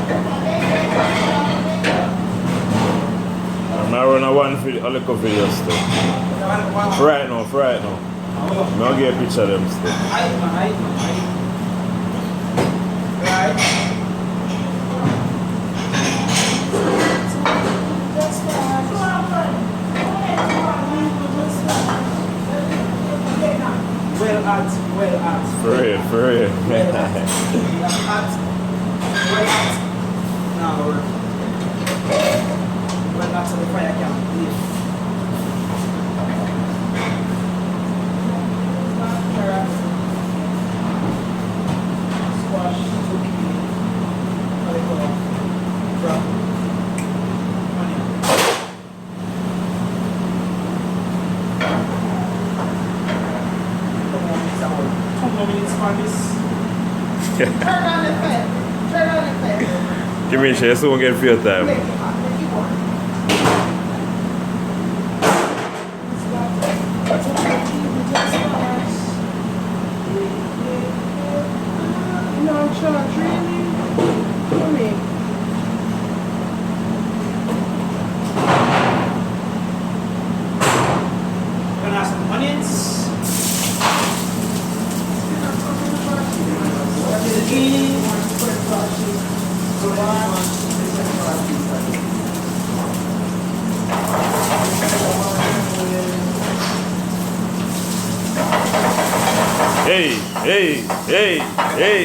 I'm gonna run a little video still. For right now, I'm gonna get a picture of them still. Well at. For real. Well at. Now, well at so the fire can leave. Squash, zucchini, cauliflower, broccoli, onion. Couple of minutes on this. Turn on the fan. Turn on the fan. Give me a share so we get feel time. Make it hot. Make it warm. No charge, really? Come here. Gonna have some onions. Hey.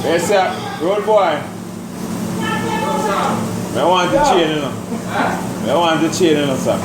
Yes, sir. Road boy. I want the chain, you know. I want the chain, you know, sir.